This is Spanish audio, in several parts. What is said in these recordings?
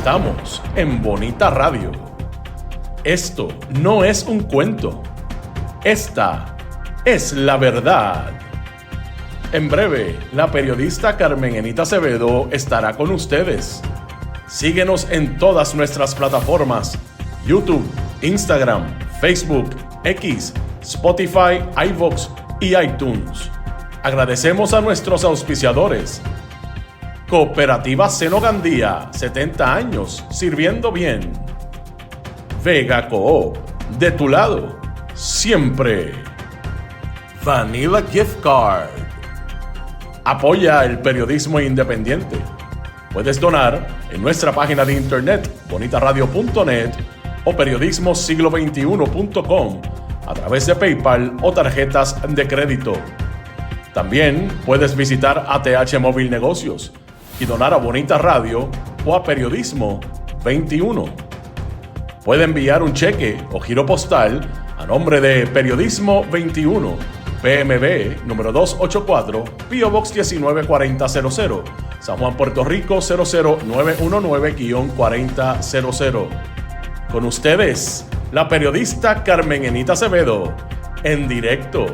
Estamos en Bonita Radio. Esto no es un cuento. Esta es la verdad. En breve, la periodista Carmen Enita Acevedo estará con ustedes. Síguenos en todas nuestras plataformas: YouTube, Instagram, Facebook, X, Spotify, iVoox y iTunes. Agradecemos a nuestros auspiciadores. Cooperativa Seno Gandía, 70 años sirviendo bien. Vega Coop, de tu lado, siempre. Vanilla Gift Card. Apoya el periodismo independiente. Puedes donar en nuestra página de internet bonitaradio.net o periodismosiglo21.com a través de PayPal o tarjetas de crédito. También puedes visitar ATH Móvil Negocios y donar a Bonita Radio o a Periodismo 21. Puede enviar un cheque o giro postal a nombre de Periodismo 21, PMB número 284, P.O. Box 194000, San Juan, Puerto Rico 00919-4000. Con ustedes, la periodista Carmen Enita Acevedo, en directo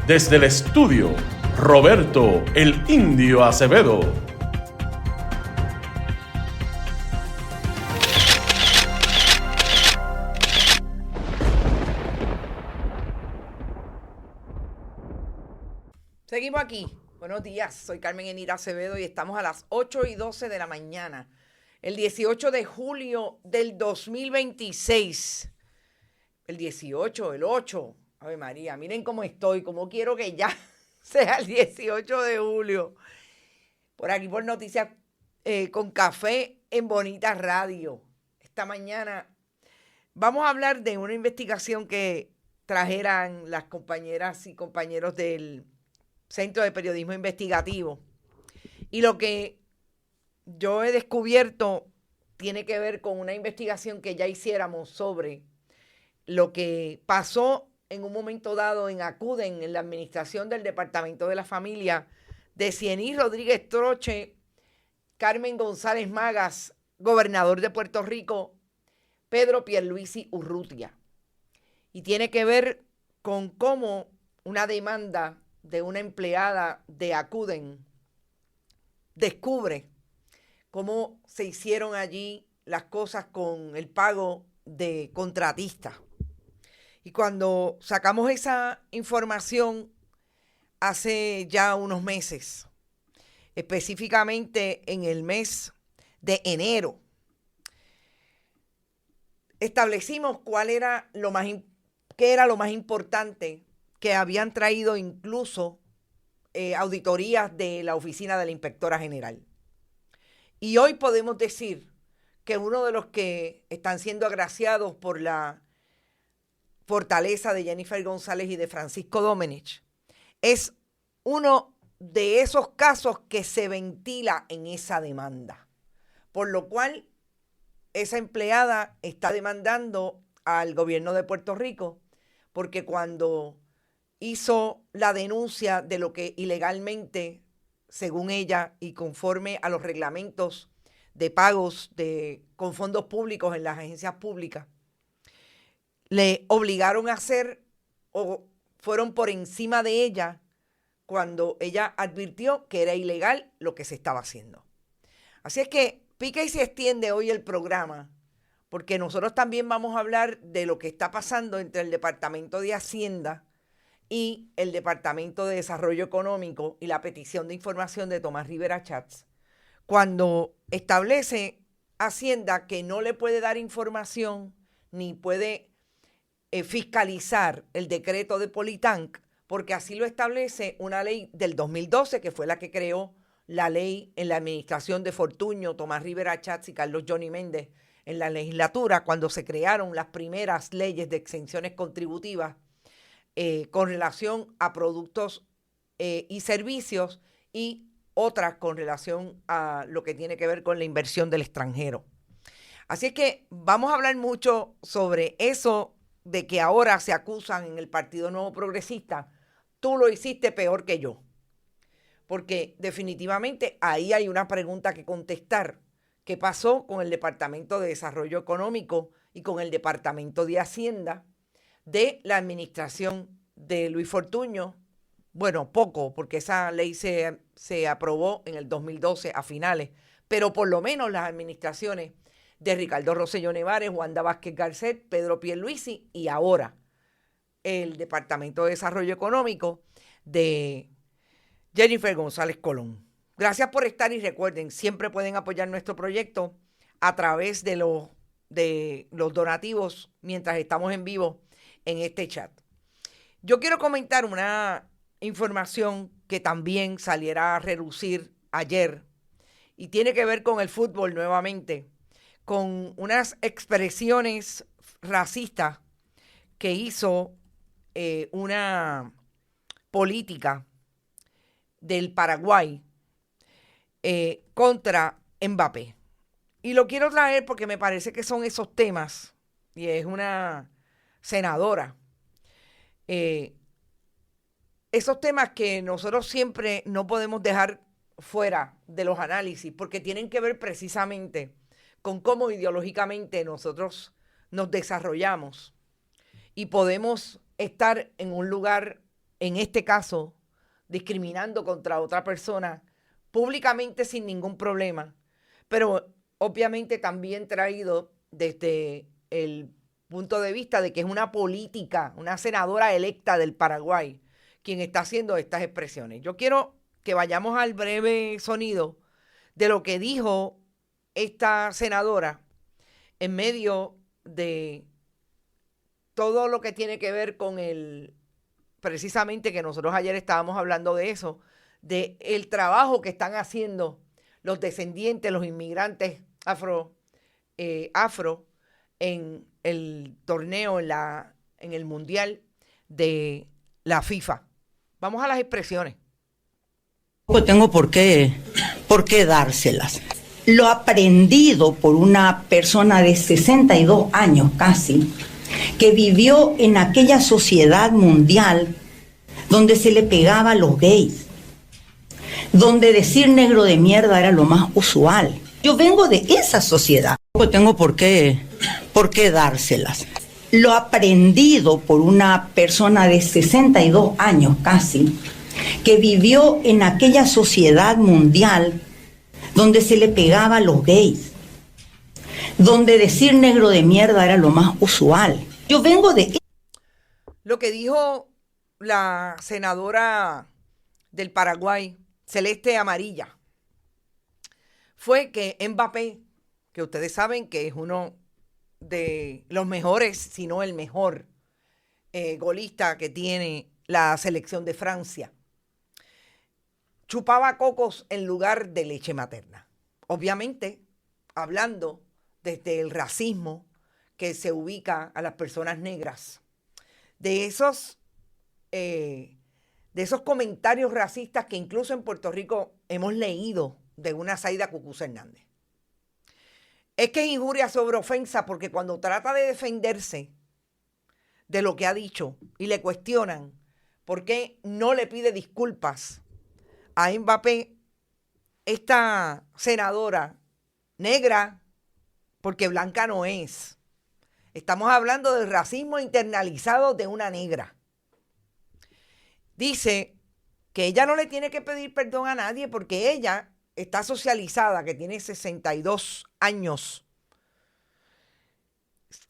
desde el estudio Roberto el Indio Acevedo. Seguimos aquí. Buenos días, soy Carmen Enita Acevedo y estamos a las 8:12 de la mañana, el 18 de julio del 2026. El 18, el 8. Ave María, miren cómo estoy, cómo quiero que ya sea el 18 de julio. Por aquí por Noticias con Café en Bonita Radio. Esta mañana vamos a hablar de una investigación que trajeran las compañeras y compañeros del Centro de Periodismo Investigativo. Y lo que yo he descubierto tiene que ver con una investigación que ya hiciéramos sobre lo que pasó en un momento dado en Acuden, en la administración del Departamento de la Familia de Cieny Rodríguez Troche, Carmen González Magas, gobernador de Puerto Rico, Pedro Pierluisi Urrutia. Y tiene que ver con cómo una demanda de una empleada de Acuden descubre cómo se hicieron allí las cosas con el pago de contratistas. Y cuando sacamos esa información hace ya unos meses, específicamente en el mes de enero, establecimos qué era lo más importante que habían traído incluso auditorías de la Oficina de la Inspectora General. Y hoy podemos decir que uno de los que están siendo agraciados por la fortaleza de Jennifer González y de Francisco Domenech es uno de esos casos que se ventila en esa demanda. Por lo cual, esa empleada está demandando al gobierno de Puerto Rico porque cuando hizo la denuncia de lo que ilegalmente, según ella y conforme a los reglamentos de pagos con fondos públicos en las agencias públicas, le obligaron a hacer o fueron por encima de ella cuando ella advirtió que era ilegal lo que se estaba haciendo. Así es que pica y se extiende hoy el programa, porque nosotros también vamos a hablar de lo que está pasando entre el Departamento de Hacienda y el Departamento de Desarrollo Económico y la petición de información de Tomás Rivera Chats, cuando establece Hacienda que no le puede dar información ni puede fiscalizar el decreto de Politanc, porque así lo establece una ley del 2012, que fue la que creó la ley en la administración de Fortuño, Tomás Rivera Chats y Carlos Johnny Méndez en la legislatura, cuando se crearon las primeras leyes de exenciones contributivas con relación a productos y servicios y otras con relación a lo que tiene que ver con la inversión del extranjero. Así es que vamos a hablar mucho sobre eso de que ahora se acusan en el Partido Nuevo Progresista. Tú lo hiciste peor que yo. Porque definitivamente ahí hay una pregunta que contestar. qué pasó con el Departamento de Desarrollo Económico y con el Departamento de Hacienda de la administración de Luis Fortuño. Bueno, poco, porque esa ley se aprobó en el 2012 a finales, pero por lo menos las administraciones de Ricardo Rosselló Nevares, Wanda Vázquez Garcet, Pedro Pierluisi y ahora el Departamento de Desarrollo Económico de Jennifer González Colón. Gracias por estar y recuerden, siempre pueden apoyar nuestro proyecto a través de los donativos mientras estamos en vivo en este chat. Yo quiero comentar una información que también saliera a relucir ayer y tiene que ver con el fútbol nuevamente, con unas expresiones racistas que hizo una política del Paraguay contra Mbappé. Y lo quiero traer porque me parece que son esos temas, y es una senadora, esos temas que nosotros siempre no podemos dejar fuera de los análisis, porque tienen que ver precisamente con cómo ideológicamente nosotros nos desarrollamos y podemos estar en un lugar, en este caso, discriminando contra otra persona públicamente sin ningún problema, pero obviamente también traído desde el punto de vista de que es una política, una senadora electa del Paraguay, quien está haciendo estas expresiones. Yo quiero que vayamos al breve sonido de lo que dijo esta senadora en medio de todo lo que tiene que ver con precisamente que nosotros ayer estábamos hablando de eso, de el trabajo que están haciendo los descendientes, los inmigrantes afro en el torneo, en el mundial de la FIFA. Vamos a las expresiones. No tengo por qué dárselas. Lo aprendido por una persona de 62 años casi, que vivió en aquella sociedad mundial donde se le pegaba a los gays, donde decir negro de mierda era lo más usual. Yo vengo de esa sociedad. No tengo por qué dárselas. Lo aprendido por una persona de 62 años casi, que vivió en aquella sociedad mundial donde se le pegaba a los gays, donde decir negro de mierda era lo más usual. Yo vengo de... Lo que dijo la senadora del Paraguay, Celeste Amarilla, fue que Mbappé, que ustedes saben que es uno de los mejores, si no el mejor golista que tiene la selección de Francia, chupaba cocos en lugar de leche materna. Obviamente, hablando desde el racismo que se ubica a las personas negras, de esos comentarios racistas que incluso en Puerto Rico hemos leído de una Zaida Cucuz Hernández. Es que es injuria sobre ofensa, porque cuando trata de defenderse de lo que ha dicho y le cuestionan por qué no le pide disculpas a Mbappé, esta senadora negra, porque blanca no es. Estamos hablando del racismo internalizado de una negra. Dice que ella no le tiene que pedir perdón a nadie porque ella está socializada, que tiene 62 años.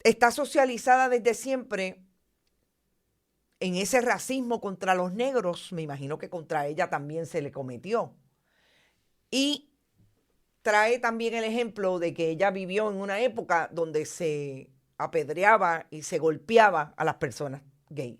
Está socializada desde siempre en ese racismo contra los negros. Me imagino que contra ella también se le cometió. Y trae también el ejemplo de que ella vivió en una época donde se apedreaba y se golpeaba a las personas gay.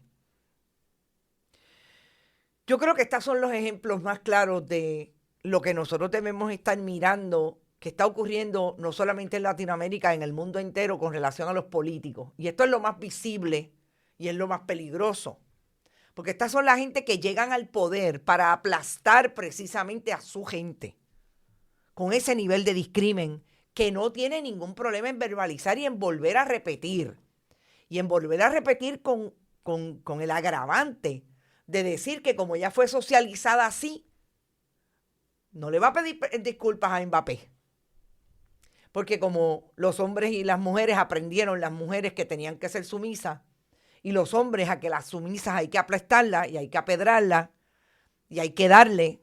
Yo creo que estos son los ejemplos más claros de lo que nosotros debemos estar mirando, que está ocurriendo no solamente en Latinoamérica, en el mundo entero con relación a los políticos. Y esto es lo más visible y es lo más peligroso. Porque estas son la gente que llegan al poder para aplastar precisamente a su gente con ese nivel de discrimen que no tiene ningún problema en verbalizar y en volver a repetir. Y en volver a repetir con el agravante de decir que como ella fue socializada así, no le va a pedir disculpas a Mbappé. porque como los hombres y las mujeres aprendieron las mujeres que tenían que ser sumisas y los hombres a que las sumisas hay que aplastarlas y hay que apedrarlas y hay que darle,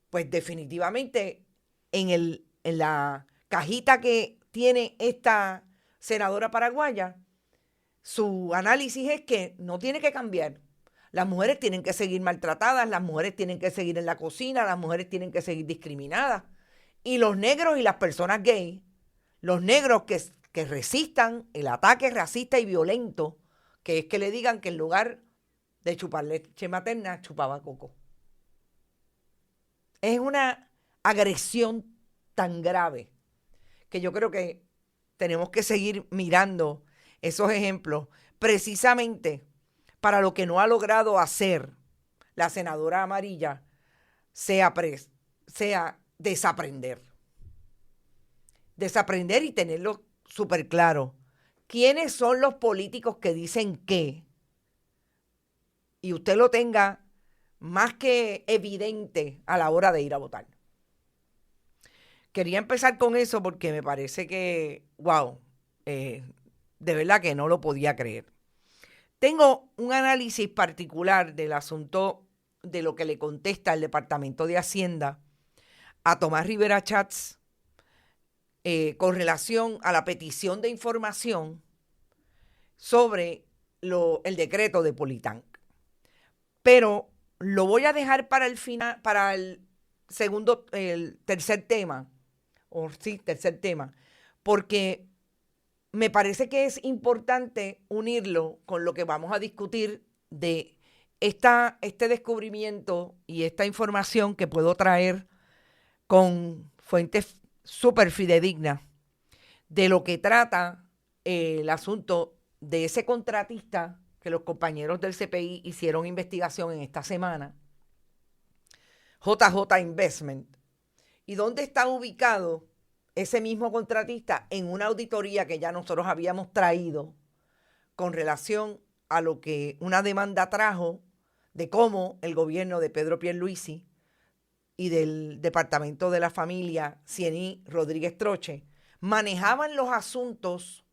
pues definitivamente en la cajita que tiene esta senadora paraguaya, su análisis es que no tiene que cambiar. Las mujeres tienen que seguir maltratadas, las mujeres tienen que seguir en la cocina, las mujeres tienen que seguir discriminadas. Y los negros y las personas gay, los negros que resistan el ataque racista y violento, que es que le digan que en lugar de chupar leche materna, chupaba coco. Es una agresión tan grave que yo creo que tenemos que seguir mirando esos ejemplos precisamente para lo que no ha logrado hacer la senadora amarilla sea desaprender. Desaprender y tenerlo súper claro. ¿Quiénes son los políticos que dicen qué? Y usted lo tenga más que evidente a la hora de ir a votar. Quería empezar con eso porque me parece que, wow, de verdad que no lo podía creer. Tengo un análisis particular del asunto de lo que le contesta el Departamento de Hacienda a Tomás Rivera Schatz con relación a la petición de información sobre el decreto de Politank. Pero lo voy a dejar para el final, para el tercer tema, porque me parece que es importante unirlo con lo que vamos a discutir de este descubrimiento y esta información que puedo traer con fuentes súper fidedignas de lo que trata el asunto de ese contratista que los compañeros del CPI hicieron investigación en esta semana, JJ Investment, y dónde está ubicado ese mismo contratista en una auditoría que ya nosotros habíamos traído con relación a lo que una demanda trajo de cómo el gobierno de Pedro Pierluisi y del Departamento de la Familia Cieny Rodríguez Troche manejaban los asuntos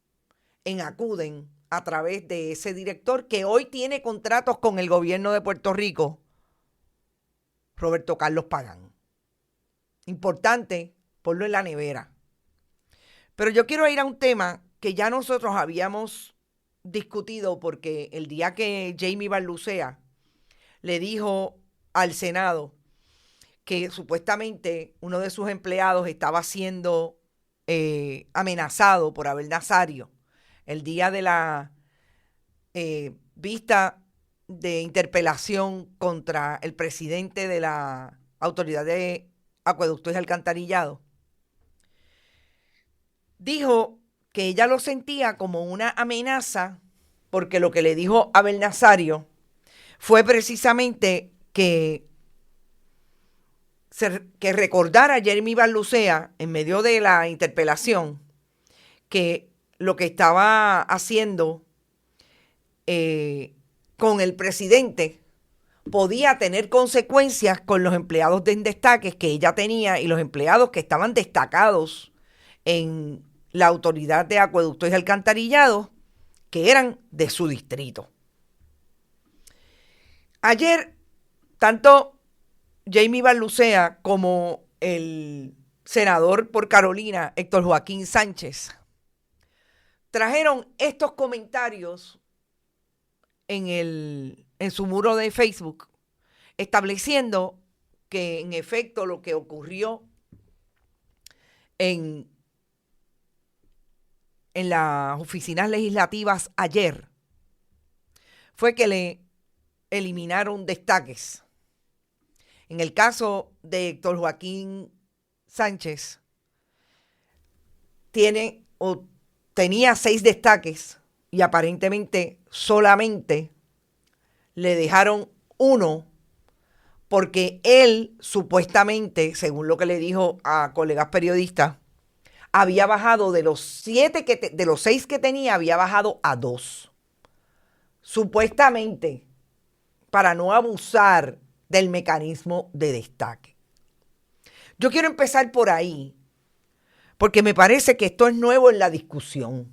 en Acuden a través de ese director que hoy tiene contratos con el gobierno de Puerto Rico, Roberto Carlos Pagán. Importante ponlo en la nevera. Pero yo quiero ir a un tema que ya nosotros habíamos discutido porque el día que Jamie Barlucea le dijo al Senado que supuestamente uno de sus empleados estaba siendo amenazado por Abel Nazario el día de la vista de interpelación contra el presidente de la Autoridad de Acueductos y Alcantarillado, dijo que ella lo sentía como una amenaza porque lo que le dijo Abel Nazario fue precisamente que recordara a Jeremy Barlucea en medio de la interpelación que lo que estaba haciendo con el presidente podía tener consecuencias con los empleados de destaques que ella tenía y los empleados que estaban destacados en la Autoridad de Acueductos y Alcantarillados, que eran de su distrito. Ayer, tanto Jamie Barlucea como el senador por Carolina, Héctor Joaquín Sánchez, trajeron estos comentarios en su muro de Facebook, estableciendo que en efecto lo que ocurrió en las oficinas legislativas ayer fue que le eliminaron destaques. En el caso de Héctor Joaquín Sánchez, tenía 6 destaques y aparentemente solamente le dejaron 1 porque él supuestamente, según lo que le dijo a colegas periodistas, había bajado de los 6 que tenía, había bajado a 2. Supuestamente, para no abusar del mecanismo de destaque. Yo quiero empezar por ahí, porque me parece que esto es nuevo en la discusión.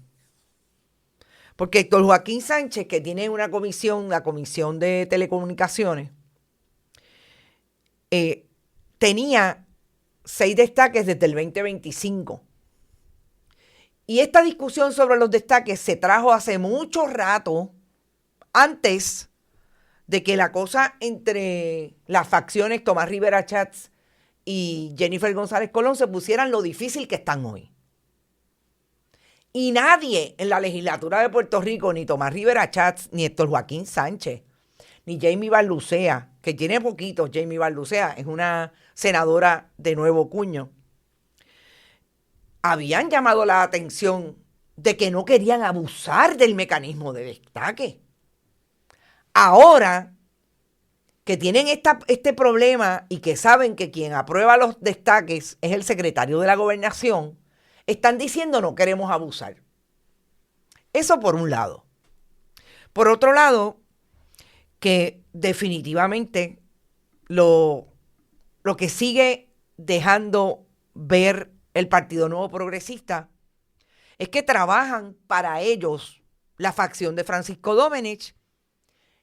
Porque Héctor Joaquín Sánchez, que tiene una comisión, la Comisión de Telecomunicaciones, tenía 6 destaques desde el 2025. Y esta discusión sobre los destaques se trajo hace mucho rato, antes de que la cosa entre las facciones Tomás Rivera Chats y Jennifer González Colón se pusieran lo difícil que están hoy. Y nadie en la legislatura de Puerto Rico, ni Tomás Rivera Chats, ni Héctor Joaquín Sánchez, ni Jamie Barlucea, que tiene poquitos, Jamie Barlucea es una senadora de nuevo cuño, habían llamado la atención de que no querían abusar del mecanismo de destaque. Ahora que tienen este problema y que saben que quien aprueba los destaques es el secretario de la Gobernación, están diciendo no queremos abusar. Eso por un lado. Por otro lado, que definitivamente lo que sigue dejando ver el Partido Nuevo Progresista es que trabajan para ellos la facción de Francisco Domenech,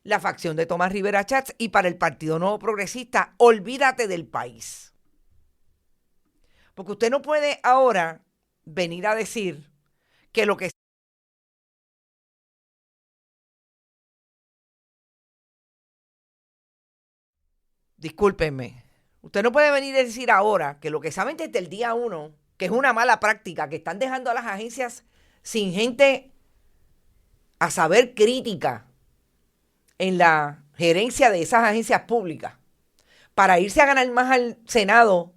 la facción de Tomás Rivera Chats, y para el Partido Nuevo Progresista, olvídate del país. Porque usted no puede ahora venir a decir que lo que... Discúlpenme. Usted no puede venir a decir ahora que lo que saben desde el día 1, que es una mala práctica, que están dejando a las agencias sin gente a saber crítica en la gerencia de esas agencias públicas, para irse a ganar más al Senado,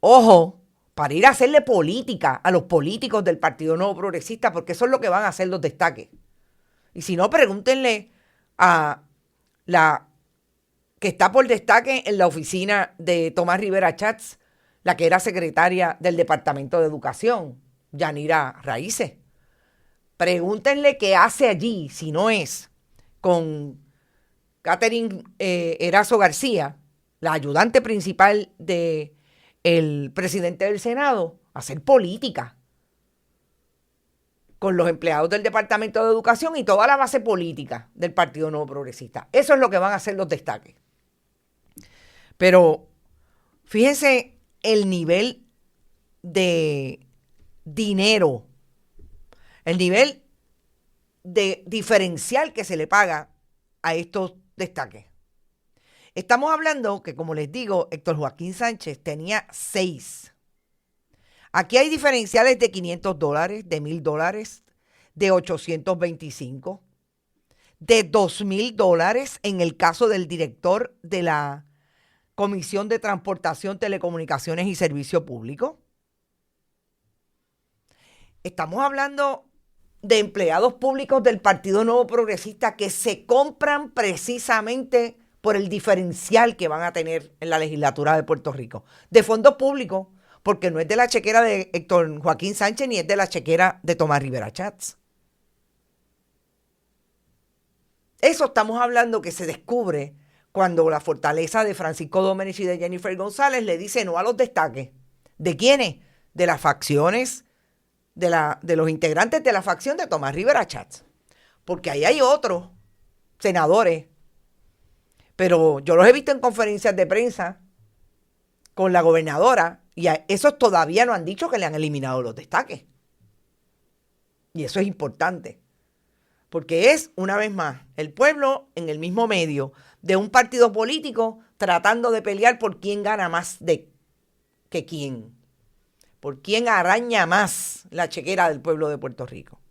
ojo, para ir a hacerle política a los políticos del Partido Nuevo Progresista, porque eso es lo que van a hacer los destaques. Y si no, pregúntenle a la que está por destaque en la oficina de Tomás Rivera Chats, la que era secretaria del Departamento de Educación, Yanira Raíces. Pregúntenle qué hace allí, si no es con Catherine Erazo García, la ayudante principal del presidente del Senado, hacer política con los empleados del Departamento de Educación y toda la base política del Partido Nuevo Progresista. Eso es lo que van a hacer los destaques. Pero fíjense el nivel de dinero, el nivel de diferencial que se le paga a estos destaques. Estamos hablando que, como les digo, Héctor Joaquín Sánchez tenía 6. Aquí hay diferenciales de $500, de $1,000, de $825, de $2,000 en el caso del director de la Comisión de Transportación, Telecomunicaciones y Servicio Público. Estamos hablando de empleados públicos del Partido Nuevo Progresista que se compran precisamente por el diferencial que van a tener en la legislatura de Puerto Rico, de fondos públicos, porque no es de la chequera de Héctor Joaquín Sánchez ni es de la chequera de Tomás Rivera Chats. Eso estamos hablando que se descubre cuando la fortaleza de Francisco Domenech y de Jennifer González le dice no a los destaques. ¿De quiénes? De las facciones, de los integrantes de la facción de Tomás Rivera Chats. Porque ahí hay otros senadores, pero yo los he visto en conferencias de prensa con la gobernadora y a esos todavía no han dicho que le han eliminado los destaques. Y eso es importante, porque es, una vez más, el pueblo en el mismo medio de un partido político tratando de pelear por quién gana más que quién, por quién araña más la chequera del pueblo de Puerto Rico.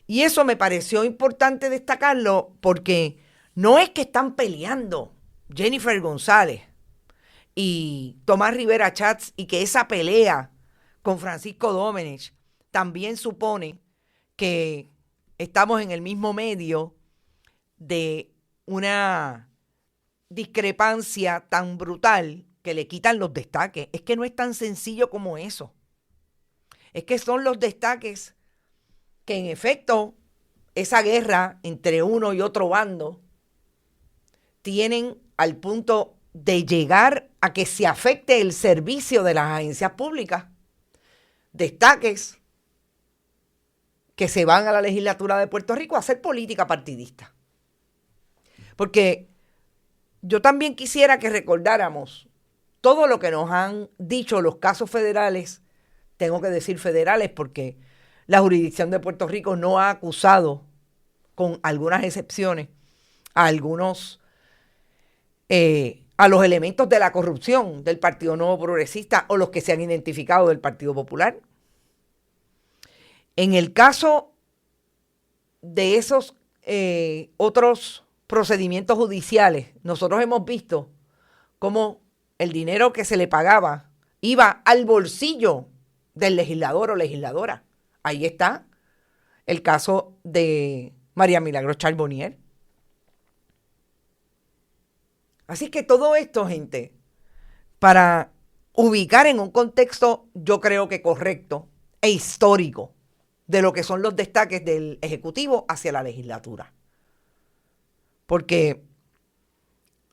Y eso me pareció importante destacarlo porque no es que están peleando Jennifer González y Tomás Rivera Chats y que esa pelea con Francisco Domenech también supone que estamos en el mismo medio de una discrepancia tan brutal que le quitan los destaques. Es que no es tan sencillo como eso. Es que son los destaques que en efecto esa guerra entre uno y otro bando tienen al punto de llegar a que se afecte el servicio de las agencias públicas. destaques que se van a la legislatura de Puerto Rico a hacer política partidista. Porque yo también quisiera que recordáramos todo lo que nos han dicho los casos federales, tengo que decir federales porque la jurisdicción de Puerto Rico no ha acusado, con algunas excepciones, a algunos, a los elementos de la corrupción del Partido Nuevo Progresista o los que se han identificado del Partido Popular. En el caso de esos otros procedimientos judiciales, nosotros hemos visto cómo el dinero que se le pagaba iba al bolsillo del legislador o legisladora. Ahí está el caso de María Milagros Charbonnier. Así que todo esto, gente, para ubicar en un contexto, yo creo que correcto e histórico, de lo que son los destaques del Ejecutivo hacia la legislatura. Porque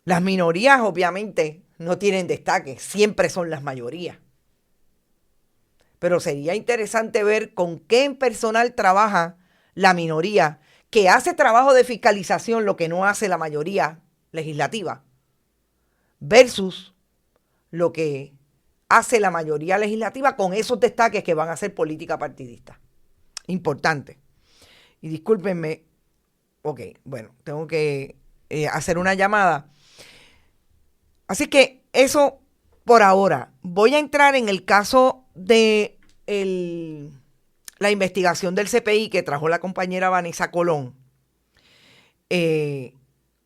las minorías obviamente no tienen destaques, siempre son las mayorías. Pero sería interesante ver con qué personal trabaja la minoría, que hace trabajo de fiscalización, lo que no hace la mayoría legislativa, versus lo que hace la mayoría legislativa con esos destaques que van a ser política partidista. Importante. Y discúlpenme, bueno, tengo que hacer una llamada. Así que eso por ahora. Voy a entrar en el caso de la investigación del CPI que trajo la compañera Vanessa Colón.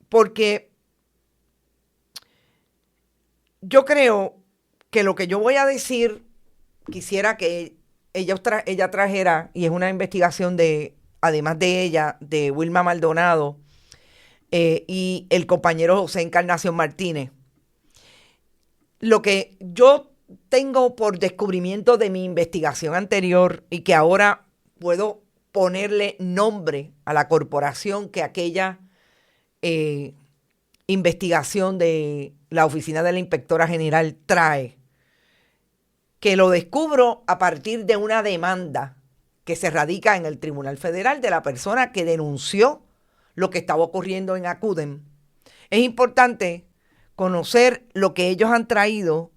Porque yo creo que lo que yo voy a decir, quisiera que ella trajera, y es una investigación además de ella, de Wilma Maldonado y el compañero José Encarnación Martínez. Lo que yo tengo por descubrimiento de mi investigación anterior y que ahora puedo ponerle nombre a la corporación que aquella investigación de la Oficina de la Inspectora General trae, que lo descubro a partir de una demanda que se radica en el Tribunal Federal de la persona que denunció lo que estaba ocurriendo en Acudem. Es importante conocer lo que ellos han traído,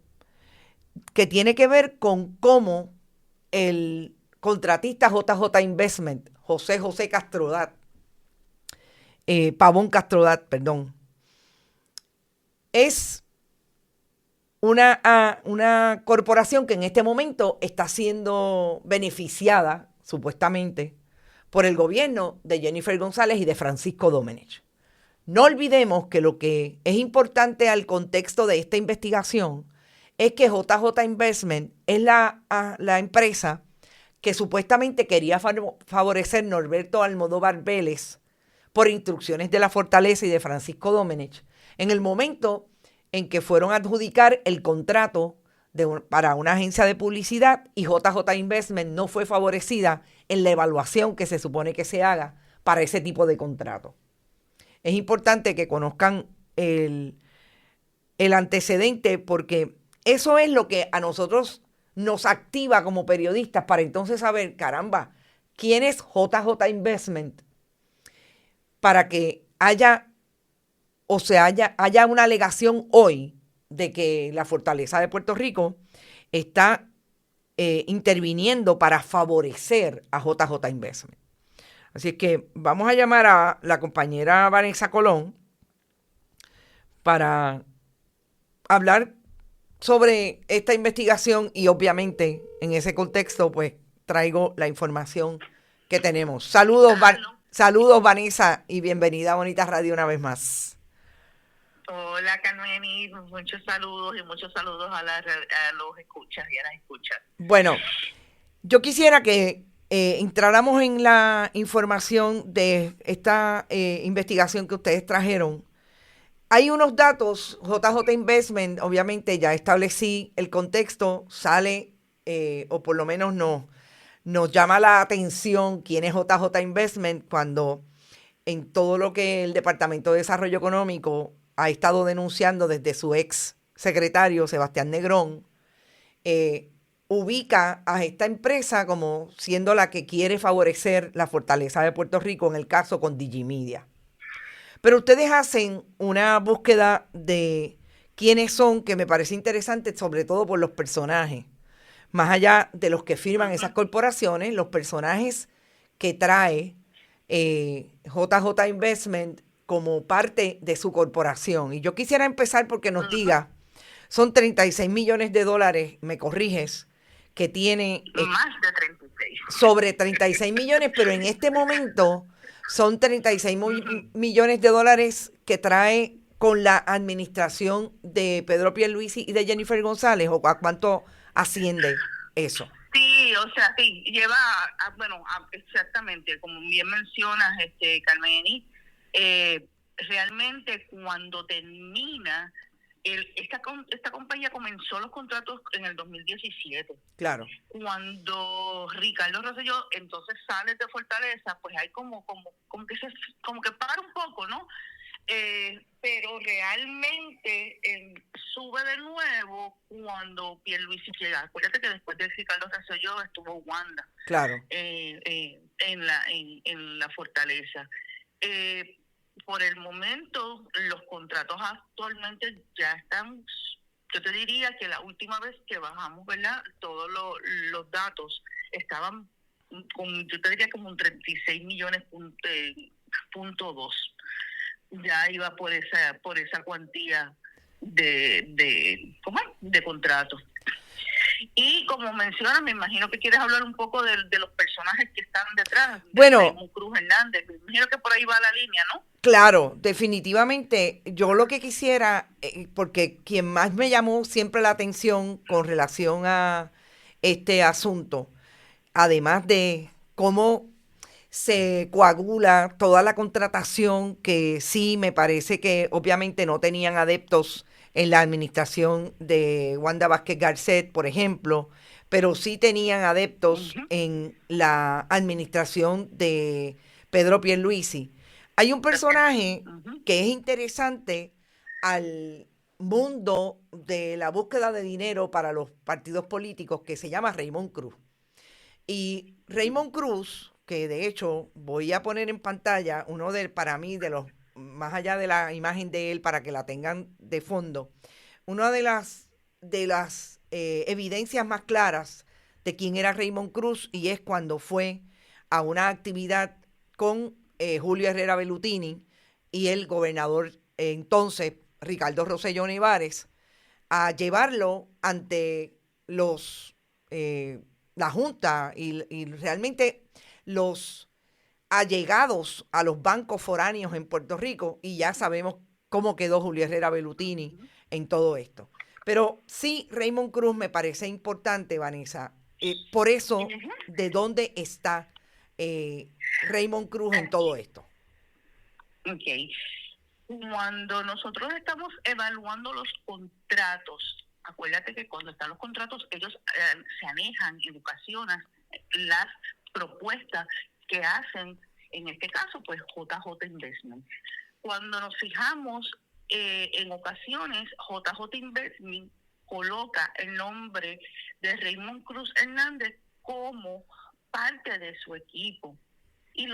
que tiene que ver con cómo el contratista JJ Investment, José Castrodat, Pavón Castrodat, perdón, es una corporación que en este momento está siendo beneficiada, supuestamente, por el gobierno de Jennifer González y de Francisco Domenech. No olvidemos que lo que es importante al contexto de esta investigación es que JJ Investment es la empresa que supuestamente quería favorecer Norberto Almodóvar Vélez por instrucciones de la Fortaleza y de Francisco Domenech en el momento en que fueron a adjudicar el contrato para una agencia de publicidad, y JJ Investment no fue favorecida en la evaluación que se supone que se haga para ese tipo de contrato. Es importante que conozcan el antecedente, porque eso es lo que a nosotros nos activa como periodistas para entonces saber, caramba, ¿quién es JJ Investment? Para que haya una alegación hoy de que la Fortaleza de Puerto Rico está interviniendo para favorecer a JJ Investment. Así es que vamos a llamar a la compañera Vanessa Colón para hablar sobre esta investigación, y obviamente en ese contexto pues traigo la información que tenemos. Saludos Vanessa, y bienvenida a Bonita Radio una vez más. Hola, Canuemi, muchos saludos y muchos saludos a los escuchas y a las escuchas. Bueno, yo quisiera que entráramos en la información de esta investigación que ustedes trajeron. Hay unos datos, JJ Investment, obviamente ya establecí el contexto, sale, o por lo menos nos llama la atención quién es JJ Investment, cuando en todo lo que el Departamento de Desarrollo Económico ha estado denunciando desde su ex secretario, Sebastián Negrón, ubica a esta empresa como siendo la que quiere favorecer la fortaleza de Puerto Rico, en el caso con Digimedia. Pero ustedes hacen una búsqueda de quiénes son, que me parece interesante, sobre todo por los personajes. Más allá de los que firman esas corporaciones, los personajes que trae JJ Investment como parte de su corporación. Y yo quisiera empezar porque nos diga, son 36 millones de dólares, me corriges, que tiene... Más de 36. Sobre 36 millones, pero en este momento son 36 millones de dólares que trae con la administración de Pedro Pierluisi y de Jennifer González, ¿o a cuánto asciende eso? Sí, o sea, sí, lleva, exactamente, como bien mencionas, Carmeni, realmente cuando termina, esta compañía comenzó los contratos en el 2017. Claro. Cuando Ricardo Rosselló entonces sale de Fortaleza, pues hay como que para un poco, ¿no? Pero realmente sube de nuevo cuando Pierluisi llega. Acuérdate que después de Ricardo Rosselló estuvo Wanda. Claro. En la Fortaleza. Por el momento, los contratos actualmente ya están, yo te diría que la última vez que bajamos, ¿verdad? Todos los datos estaban yo te diría como un 36 millones punto 2. Ya iba por esa cuantía de contratos. Y como mencionas, me imagino que quieres hablar un poco de los personajes que están detrás. Bueno, Raymond Cruz Hernández, me imagino que por ahí va la línea, ¿no? Claro, definitivamente. Yo lo que quisiera, porque quien más me llamó siempre la atención con relación a este asunto, además de cómo se coagula toda la contratación, que sí me parece que obviamente no tenían adeptos en la administración de Wanda Vázquez Garcet, por ejemplo, pero sí tenían adeptos en la administración de Pedro Pierluisi. Hay un personaje que es interesante al mundo de la búsqueda de dinero para los partidos políticos, que se llama Raymond Cruz. Y Raymond Cruz, que de hecho voy a poner en pantalla uno para mí, de los, más allá de la imagen de él, para que la tengan de fondo, una de las evidencias más claras de quién era Raymond Cruz, y es cuando fue a una actividad con Julio Herrera Bellutini y el gobernador entonces, Ricardo Rosselló Nevares, a llevarlo ante la Junta y realmente los allegados a los bancos foráneos en Puerto Rico, y ya sabemos cómo quedó Julio Herrera Bellutini en todo esto. Pero sí, Raymond Cruz me parece importante, Vanessa. Por eso, ¿de dónde está Raymond Cruz en todo esto? Okay. Cuando nosotros estamos evaluando los contratos, acuérdate que cuando están los contratos, ellos se anejan y ocasionan las propuestas que hacen, en este caso, pues JJ Investment. Cuando nos fijamos, en ocasiones, JJ Investment coloca el nombre de Raymond Cruz Hernández como parte de su equipo. Y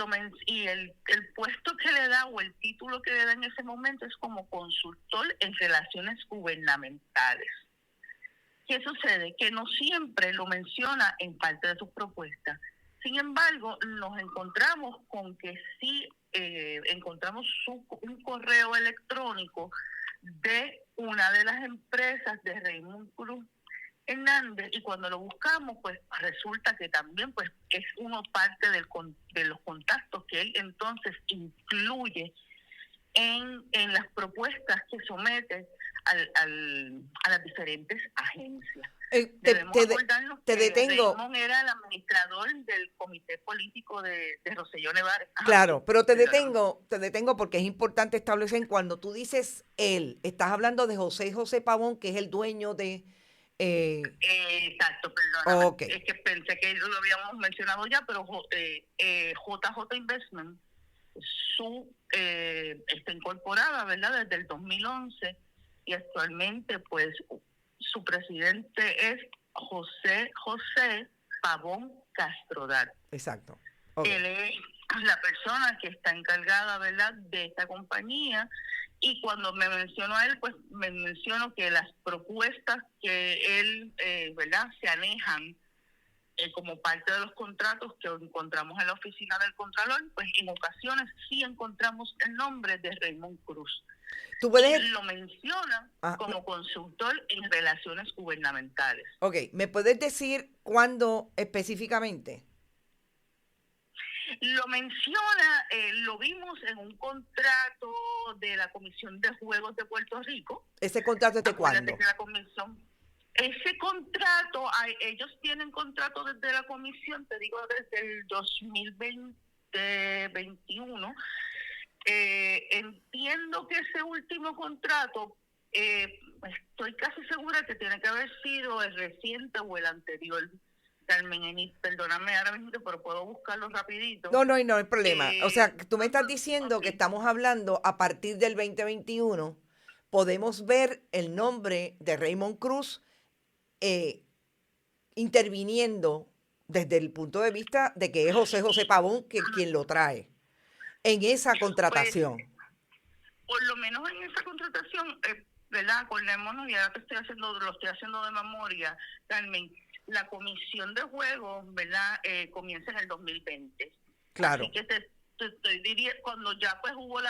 el puesto que le da o el título que le da en ese momento es como consultor en relaciones gubernamentales. ¿Qué sucede? Que no siempre lo menciona en parte de sus propuestas. Sin embargo, nos encontramos con que sí encontramos un correo electrónico de una de las empresas de Raymond Cruz Hernández, y cuando lo buscamos, pues resulta que también pues es uno parte de los contactos que él entonces incluye en las propuestas que somete a las diferentes agencias. Te detengo. Raymond era el administrador del comité político de Rosselló Nevares. Claro, pero te detengo porque es importante establecer, cuando tú dices él, estás hablando de José Pavón, que es el dueño de... Exacto, perdóname. Okay. Es que pensé que lo habíamos mencionado ya, pero JJ Investment está incorporada, ¿verdad?, desde el 2011, y actualmente pues su presidente es José Pavón Castrodat. Exacto. Okay. Él es la persona que está encargada, ¿verdad?, de esta compañía. Y cuando me menciono a él, pues me menciono que las propuestas que él, ¿verdad?, se anejan como parte de los contratos que encontramos en la oficina del Contralor, pues en ocasiones sí encontramos el nombre de Raymond Cruz. ¿Tú puedes... Y lo menciona como consultor en relaciones gubernamentales. Ok, ¿me puedes decir cuándo específicamente? Lo menciona, lo vimos en un contrato de la Comisión de Juegos de Puerto Rico. ¿Ese contrato es de cuándo? Que la comisión, ese contrato, ellos tienen contrato desde la comisión, te digo, desde el 2021. Entiendo que ese último contrato, estoy casi segura que tiene que haber sido el reciente o el anterior. Carmen Enís, perdóname ahora mismo, pero puedo buscarlo rapidito. No hay problema. O sea, tú me estás diciendo que estamos hablando a partir del 2021, podemos ver el nombre de Raymond Cruz interviniendo desde el punto de vista de que es José Pavón quien lo trae en esa contratación. Pues, por lo menos en esa contratación, ¿verdad? Acordémonos, y ahora lo estoy haciendo de memoria, Carmen. La comisión de juegos, ¿verdad?, comienza en el 2020. Claro. Así que te diría, cuando ya pues hubo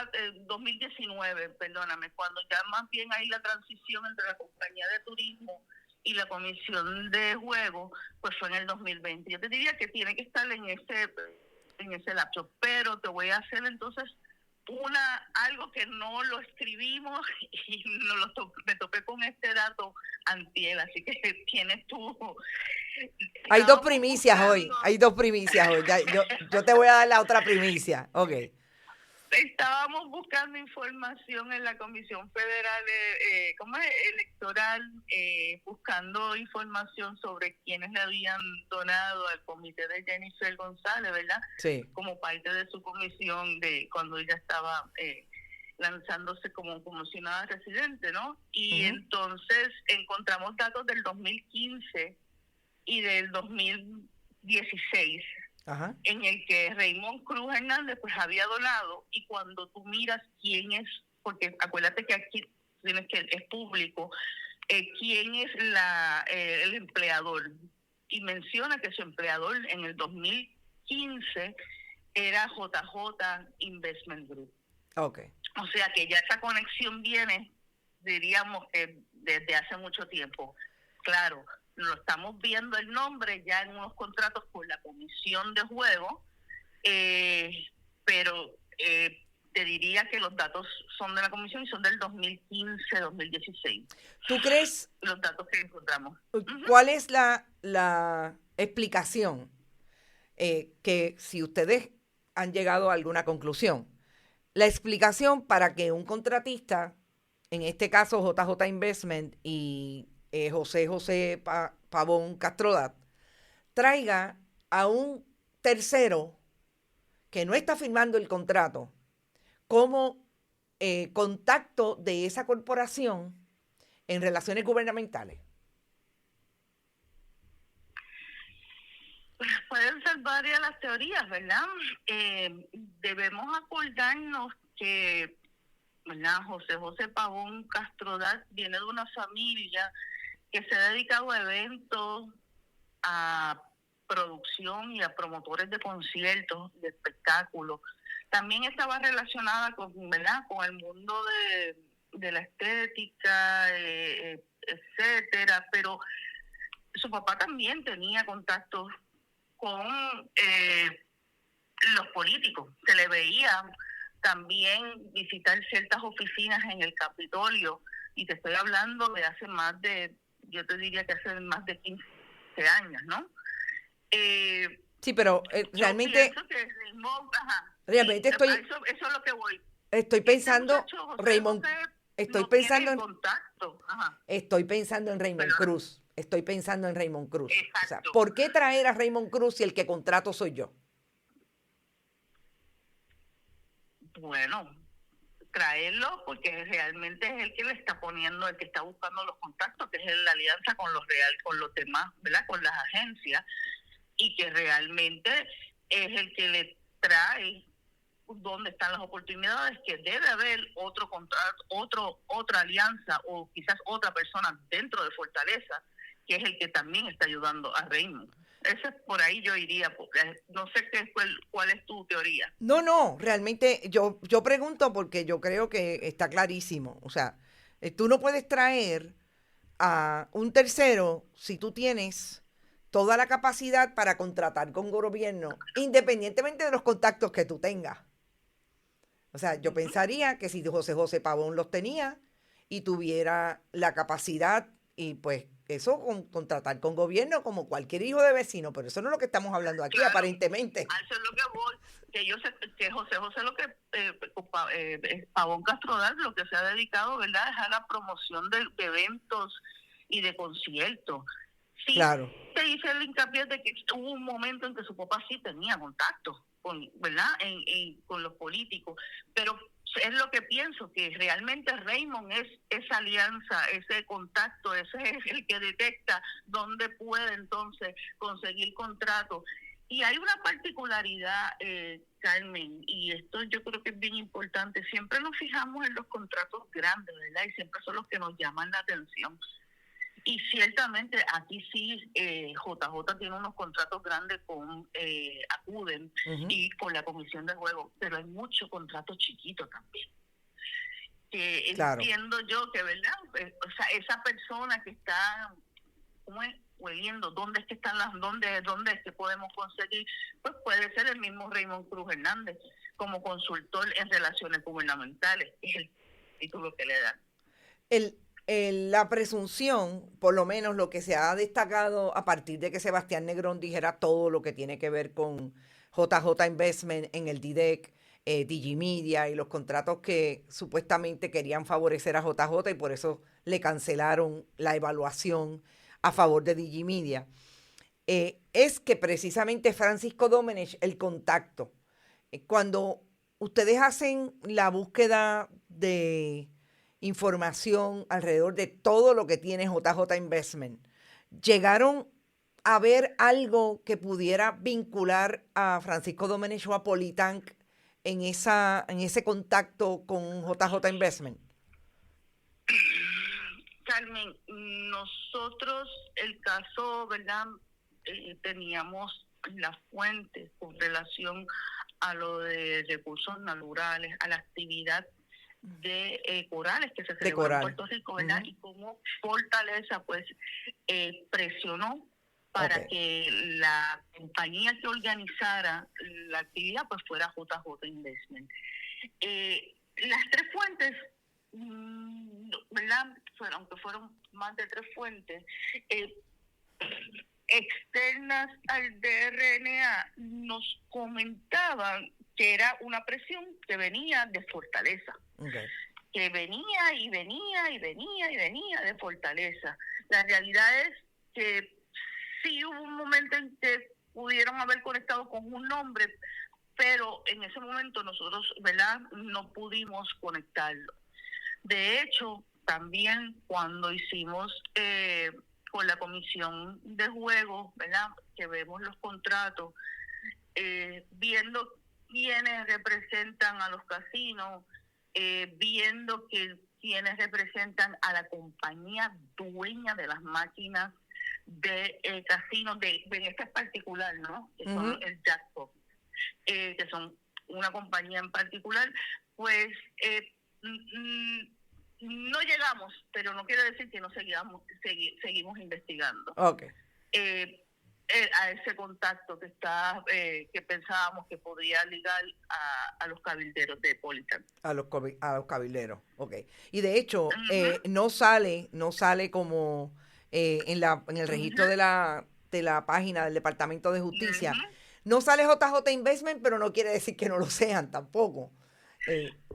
2019, perdóname, cuando ya más bien hay la transición entre la compañía de turismo y la comisión de juegos, pues fue en el 2020. Yo te diría que tiene que estar en ese lapso, pero te voy a hacer entonces algo que no lo escribimos y me topé con este dato antier, así que tienes tú. Hay dos primicias hoy. Ya, yo te voy a dar la otra primicia. Ok. Estábamos buscando información en la Comisión Federal Electoral, buscando información sobre quienes le habían donado al comité de Jennifer González, ¿verdad? Sí. Como parte de su comisión de cuando ella estaba lanzándose como comisionada residente, ¿no? Y entonces encontramos datos del 2015 y del 2016. Ajá. En el que Raymond Cruz Hernández pues había donado, y cuando tú miras quién es, porque acuérdate que aquí es público, quién es el empleador, y menciona que su empleador en el 2015 era JJ Investment Group. Okay. O sea que ya esa conexión viene, diríamos que desde hace mucho tiempo. Claro, lo estamos viendo el nombre ya en unos contratos por la comisión de juego, pero te diría que los datos son de la comisión y son del 2015-2016. ¿Tú crees? Los datos que encontramos. ¿Cuál es la explicación? Que si ustedes han llegado a alguna conclusión, la explicación para que un contratista, en este caso JJ Investment y José Pavón Castrodat, traiga a un tercero que no está firmando el contrato como contacto de esa corporación en relaciones gubernamentales? Pues pueden ser varias las teorías, ¿verdad? Debemos acordarnos que, ¿verdad?, José Pavón Castrodat viene de una familia que se ha dedicado a eventos, a producción y a promotores de conciertos, de espectáculos. También estaba relacionada ¿verdad?, con el mundo de la estética, etcétera, pero su papá también tenía contactos con los políticos. Se le veía también visitar ciertas oficinas en el Capitolio, y te estoy hablando de hace yo te diría que hace más de 15 años, ¿no? Sí, pero realmente... Realmente eso es lo que voy. Estoy pensando, Raymond, Estoy pensando en Raymond Cruz. Estoy pensando en Raymond Cruz. Exacto. O sea, ¿por qué traer a Raymond Cruz si el que contrato soy yo? Bueno, traerlo porque realmente es el que le está poniendo, el que está buscando los contactos, que es la alianza con los demás, ¿verdad? Con las agencias, y que realmente es el que le trae dónde están las oportunidades, que debe haber otro contrato, otra alianza o quizás otra persona dentro de Fortaleza, que es el que también está ayudando a Raymond. Eso es por ahí yo iría, porque no sé cuál es tu teoría. No, realmente yo pregunto porque yo creo que está clarísimo. O sea, tú no puedes traer a un tercero si tú tienes toda la capacidad para contratar con gobierno, independientemente de los contactos que tú tengas. O sea, yo pensaría que si José Pavón los tenía y tuviera la capacidad y pues eso contratar con gobierno como cualquier hijo de vecino, pero eso no es lo que estamos hablando aquí, Claro, aparentemente. eso es lo que voy, que yo sé que José lo que Pavón Castrodal lo que se ha dedicado, ¿verdad?, es a la promoción de eventos y de conciertos. Sí, claro. Se hizo el hincapié de que hubo un momento en que su papá sí tenía contacto con, ¿verdad?, con los políticos, pero es lo que pienso, que realmente Raymond es esa alianza, ese contacto, ese es el que detecta dónde puede entonces conseguir contratos. Y hay una particularidad, Carmen, y esto yo creo que es bien importante, siempre nos fijamos en los contratos grandes, ¿verdad? Y siempre son los que nos llaman la atención. Y ciertamente aquí sí, JJ tiene unos contratos grandes con Acuden y con la Comisión de Juegos, pero hay muchos contratos chiquitos también. Que claro. Entiendo yo que, ¿verdad? O sea, esa persona que está, ¿cómo es? Hueliendo, ¿dónde es que están dónde es que podemos conseguir? Pues puede ser el mismo Raymond Cruz Hernández, como consultor en relaciones gubernamentales, es el título que le dan. La presunción, por lo menos lo que se ha destacado a partir de que Sebastián Negrón dijera todo lo que tiene que ver con JJ Investment en el DIDEC, Digimedia y los contratos que supuestamente querían favorecer a JJ y por eso le cancelaron la evaluación a favor de Digimedia, es que precisamente Francisco Domenech, el contacto, cuando ustedes hacen la búsqueda de información alrededor de todo lo que tiene JJ Investment, ¿llegaron a ver algo que pudiera vincular a Francisco Domenech o a Politank en ese contacto con JJ Investment? Carmen, nosotros el caso, ¿verdad? Teníamos la fuente con relación a lo de recursos naturales, a la actividad de corales que se celebró en Puerto Rico, ¿verdad? Y como Fortaleza, pues, presionó para que la compañía que organizara la actividad, pues, fuera JJ Investment. Las tres fuentes, ¿verdad? Aunque fueron más de tres fuentes, externas al DRNA, nos comentaban que era una presión que venía de Fortaleza. Que venía de Fortaleza. La realidad es que sí hubo un momento en que pudieron haber conectado con un nombre, pero en ese momento nosotros, ¿verdad?, no pudimos conectarlo. De hecho, también cuando hicimos con la Comisión de Juegos, ¿verdad?, que vemos los contratos, viendo quiénes representan a los casinos, viendo que quienes representan a la compañía dueña de las máquinas de casinos, en este particular, ¿no?, que son el Jackpot, que son una compañía en particular, pues no llegamos, pero no quiere decir que no seguimos investigando. A ese contacto que pensábamos que podía ligar a los cabilderos de Politank. A los cabilderos, Y de hecho, no sale como en el registro de la página del Departamento de Justicia. No sale JJ Investment, pero no quiere decir que no lo sean tampoco.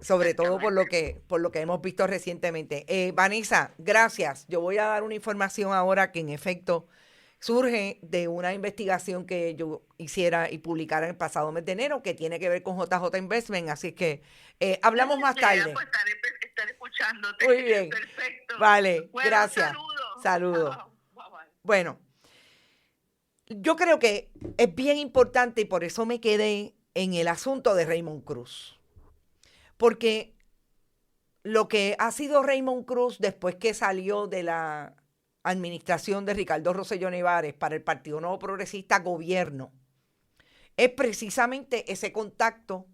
Sobre todo por lo que hemos visto recientemente. Vanessa, gracias. Yo voy a dar una información ahora que en efecto surge de una investigación que yo hiciera y publicara en el pasado mes de enero que tiene que ver con JJ Investment, así que hablamos más tarde. Pues estaré escuchándote. Muy bien. Perfecto. Vale, Bueno, gracias. Saludos. Bye-bye. Bueno, yo creo que es bien importante y por eso me quedé en el asunto de Raymond Cruz. Porque lo que ha sido Raymond Cruz después que salió de la administración de Ricardo Rosselló Nevares para el Partido Nuevo Progresista Gobierno es precisamente ese contacto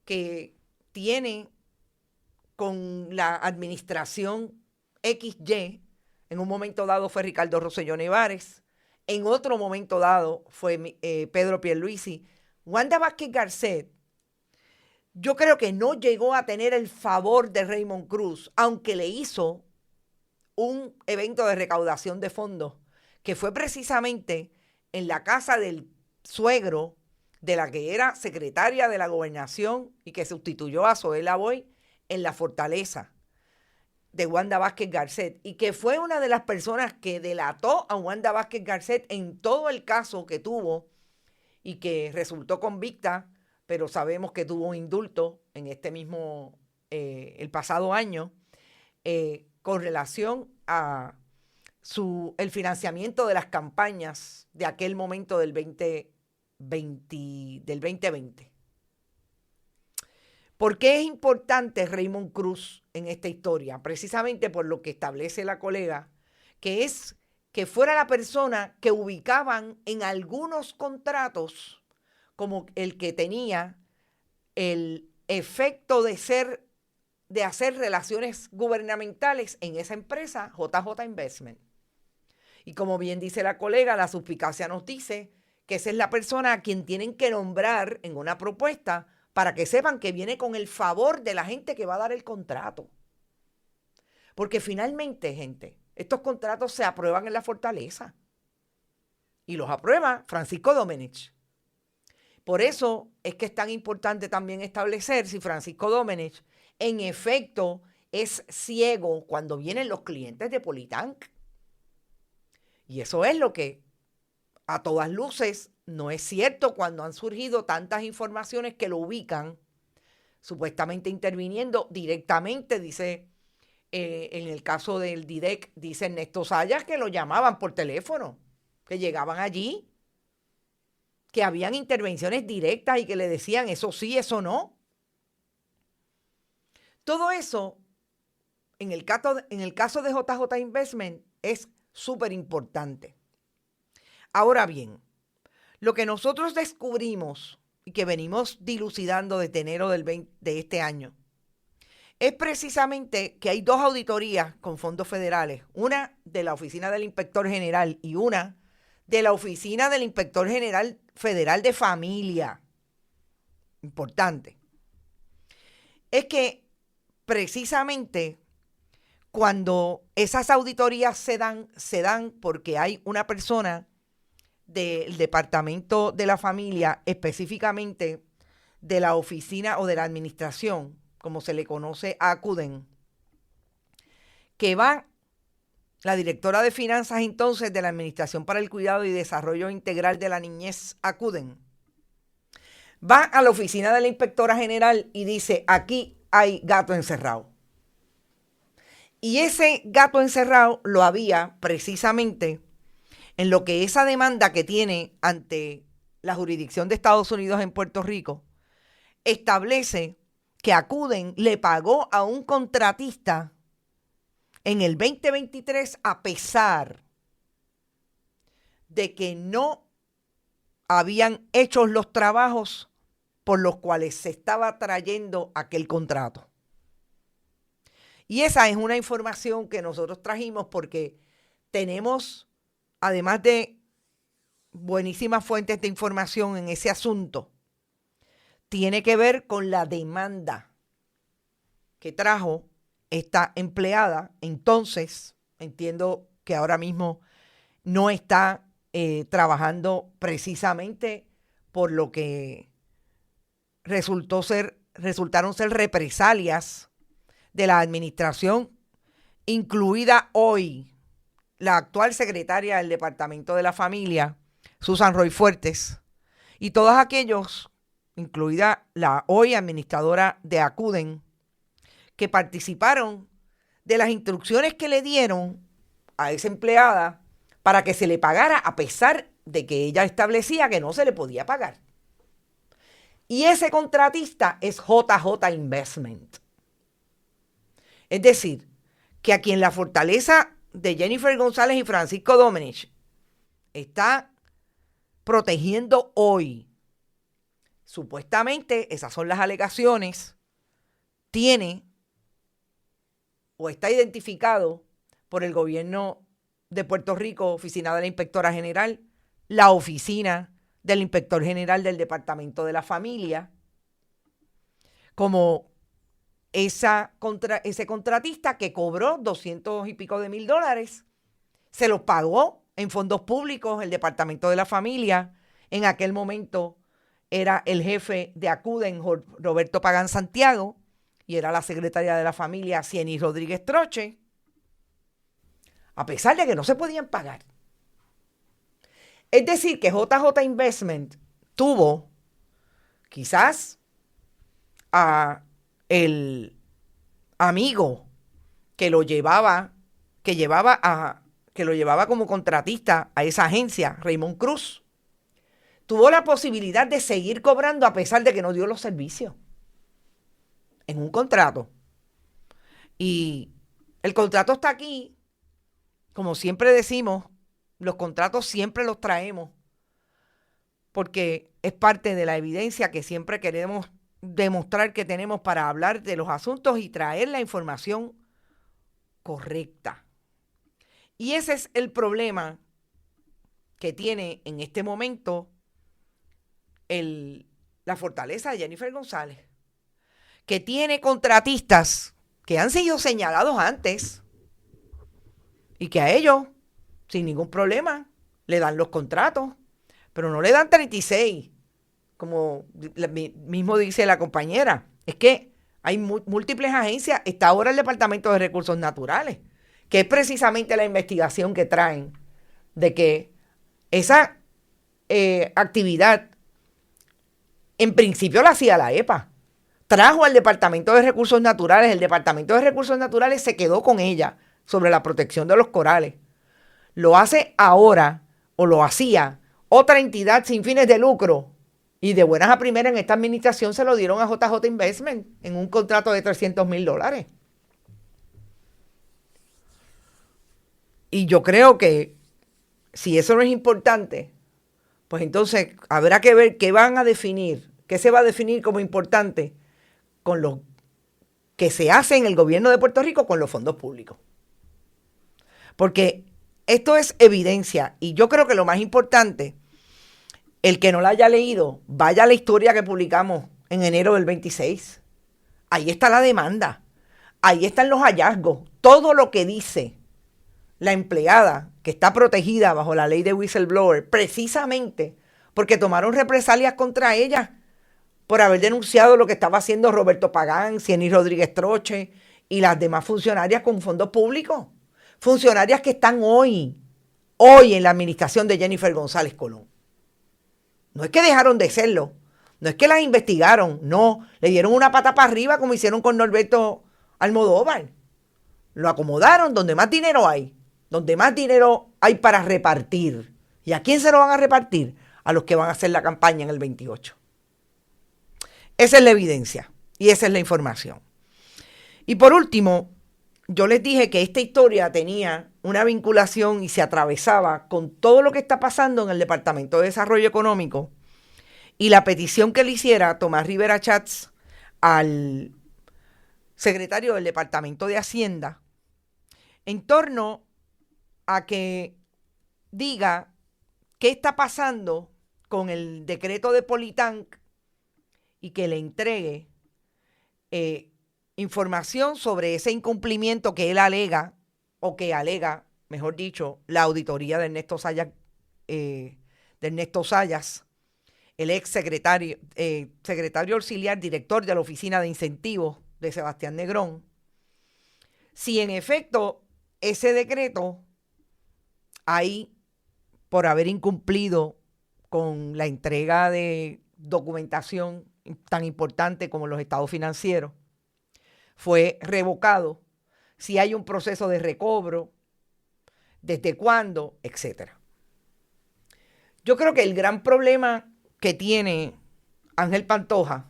que tiene con la administración XY. En un momento dado fue Ricardo Rosselló Nevares, en otro momento dado fue Pedro Pierluisi. Wanda Vázquez Garcet, yo creo que no llegó a tener el favor de Raymond Cruz, aunque le hizo un evento de recaudación de fondos, que fue precisamente en la casa del suegro de la que era secretaria de la Gobernación y que sustituyó a Zoela Boy en la Fortaleza de Wanda Vázquez Garcet, y que fue una de las personas que delató a Wanda Vázquez Garcet en todo el caso que tuvo y que resultó convicta, pero sabemos que tuvo un indulto en este mismo, el pasado año, con relación a el financiamiento de las campañas de aquel momento del 2020. ¿Por qué es importante Raymond Cruz en esta historia? Precisamente por lo que establece la colega, que es que fuera la persona que ubicaban en algunos contratos como el que tenía el efecto de hacer relaciones gubernamentales en esa empresa, JJ Investment. Y como bien dice la colega, la suspicacia nos dice que esa es la persona a quien tienen que nombrar en una propuesta para que sepan que viene con el favor de la gente que va a dar el contrato. Porque finalmente, gente, estos contratos se aprueban en la Fortaleza. Y los aprueba Francisco Domenech. Por eso es que es tan importante también establecer si Francisco Domenech en efecto es ciego cuando vienen los clientes de Politank. Y eso es lo que a todas luces no es cierto cuando han surgido tantas informaciones que lo ubican supuestamente interviniendo directamente, dice en el caso del DIDEC, dice Ernesto Sayas que lo llamaban por teléfono, que llegaban allí, que habían intervenciones directas y que le decían eso sí, eso no. Todo eso, en el caso de JJ Investment, es súper importante. Ahora bien, lo que nosotros descubrimos y que venimos dilucidando desde enero de este año es precisamente que hay dos auditorías con fondos federales, una de la Oficina del Inspector General y una de la Oficina del Inspector General Federal de Familia. Importante. Es que precisamente cuando esas auditorías se dan porque hay una persona del Departamento de la Familia, específicamente de la oficina o de la administración, como se le conoce a ACUDEN, que va la directora de finanzas entonces de la Administración para el Cuidado y Desarrollo Integral de la Niñez, ACUDEN, va a la oficina de la inspectora general y dice, aquí hay gato encerrado. Y ese gato encerrado lo había precisamente en lo que esa demanda que tiene ante la jurisdicción de Estados Unidos en Puerto Rico establece que ACUDEN le pagó a un contratista en el 2023 a pesar de que no habían hecho los trabajos por los cuales se estaba trayendo aquel contrato. Y esa es una información que nosotros trajimos porque tenemos, además de buenísimas fuentes de información en ese asunto, tiene que ver con la demanda que trajo esta empleada. Entonces, entaendo que ahora mismo no está trabajando precisamente por lo que resultaron ser represalias de la administración, incluida hoy la actual secretaria del Departamento de la Familia, Susan Roy Fuertes, y todos aquellos, incluida la hoy administradora de Acuden, que participaron de las instrucciones que le dieron a esa empleada para que se le pagara a pesar de que ella establecía que no se le podía pagar. Y ese contratista es JJ Investment. Es decir, que a quien la fortaleza de Jennifer González y Francisco Domenech está protegiendo hoy, supuestamente, esas son las alegaciones, tiene o está identificado por el gobierno de Puerto Rico, Oficina de la Inspectora General, la Oficina del Inspector General del Departamento de la Familia, como ese contratista que cobró 200 y pico de mil dólares, se los pagó en fondos públicos el Departamento de la Familia. En aquel momento era el jefe de Acuden, Roberto Pagán Santiago, y era la secretaria de la Familia, Cieny Rodríguez Troche, a pesar de que no se podían pagar. Es decir, que JJ Investment tuvo quizás a el amigo que lo llevaba como contratista a esa agencia, Raymond Cruz, tuvo la posibilidad de seguir cobrando a pesar de que no dio los servicios en un contrato. Y el contrato está aquí. Como siempre decimos, los contratos siempre los traemos porque es parte de la evidencia que siempre queremos demostrar que tenemos para hablar de los asuntos y traer la información correcta. Y ese es el que tiene en este momento la fortaleza de Jennifer González, que tiene contratistas que han sido señalados antes y que a ellos, sin ningún problema, le dan los contratos, pero no le dan 36, como mismo dice la compañera. Es que hay múltiples agencias. Está ahora el Departamento de Recursos Naturales, que es precisamente la investigación que traen de que esa actividad en principio la hacía la EPA. Trajo al Departamento de Recursos Naturales. El Departamento de Recursos Naturales se quedó con ella sobre la protección de los corales. Lo hace ahora, o lo hacía, otra entidad sin fines de lucro. Y de buenas a primeras en esta administración se lo dieron a JJ Investment en un contrato de $300,000. Y yo creo que si eso no es importante, pues entonces habrá que ver qué van a definir, qué se va a definir como importante con lo que se hace en el gobierno de Puerto Rico con los fondos públicos. Porque esto es evidencia y yo creo que lo más importante, el que no la haya leído, vaya a la historia que publicamos en enero del 26. Ahí está la demanda, ahí están los hallazgos, todo lo que dice la empleada que está protegida bajo la ley de whistleblower, precisamente porque tomaron represalias contra ella por haber denunciado lo que estaba haciendo Roberto Pagán, Cieny Rodríguez Troche y las demás funcionarias con fondos públicos. Funcionarias que están hoy en la administración de Jennifer González Colón. No es que dejaron de serlo, no es que las investigaron, no, le dieron una pata para arriba como hicieron con Norberto Almodóvar. Lo acomodaron donde más dinero hay para repartir. ¿Y a quién se lo van a repartir? A los que van a hacer la campaña en el 28. Esa es la evidencia y esa es la información. Y por último, yo les dije que esta historia tenía una vinculación y se atravesaba con todo lo que está pasando en el Departamento de Desarrollo Económico y la petición que le hiciera Tomás Rivera Chats al secretario del Departamento de Hacienda en torno a que diga qué está pasando con el decreto de Politank y que le entregue información sobre ese incumplimiento que él alega, o que alega, mejor dicho, la auditoría de Ernesto Zayas, el ex secretario auxiliar, director de la Oficina de Incentivos de Sebastián Negrón, si en efecto ese decreto ahí por haber incumplido con la entrega de documentación tan importante como los estados financieros, fue revocado, si hay un proceso de recobro, desde cuándo, etcétera. Yo creo que el gran problema que tiene Ángel Pantoja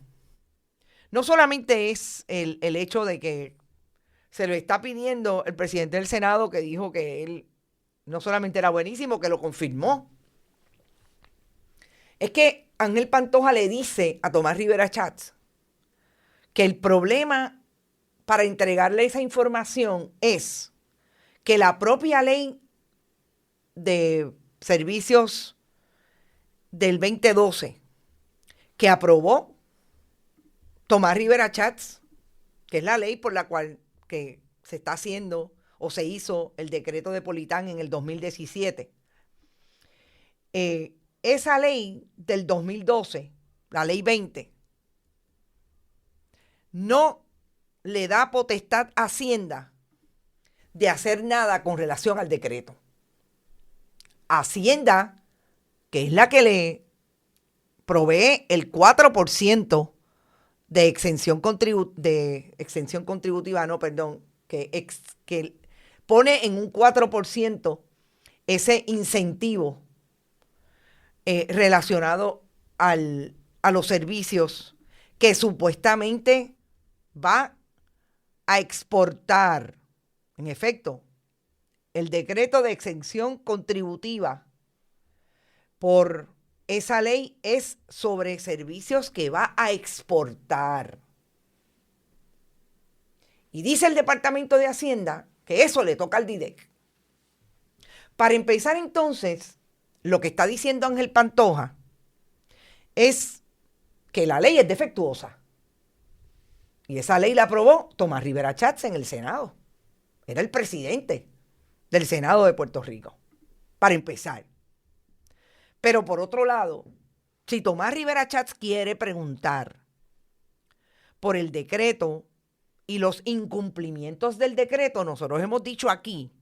no solamente es el hecho de que se lo está pidiendo el presidente del Senado, que dijo que él no solamente era buenísimo, que lo confirmó. Es que Ángel Pantoja le dice a Tomás Rivera Schatz que el problema para entregarle esa información es que la propia ley de servicios del 2012 que aprobó Tomás Rivera Schatz, que es la ley por la cual que se está haciendo o se hizo el decreto de Politán en el 2017. Esa ley del 2012, la ley 20, no le da potestad a Hacienda de hacer nada con relación al decreto. Hacienda, que es la que le provee el 4% de exención contributiva, que pone en un 4% ese incentivo relacionado a los servicios que supuestamente va a exportar. En efecto, el decreto de exención contributiva por esa ley es sobre servicios que va a exportar. Y dice el Departamento de Hacienda que eso le toca al DIDEC. Para empezar, entonces, lo que está diciendo Ángel Pantoja es que la ley es defectuosa. Y esa ley la aprobó Tomás Rivera Schatz en el Senado. Era el presidente del Senado de Puerto Rico, para empezar. Pero por otro lado, si Tomás Rivera Schatz quiere preguntar por el decreto y los incumplimientos del decreto, nosotros hemos dicho aquí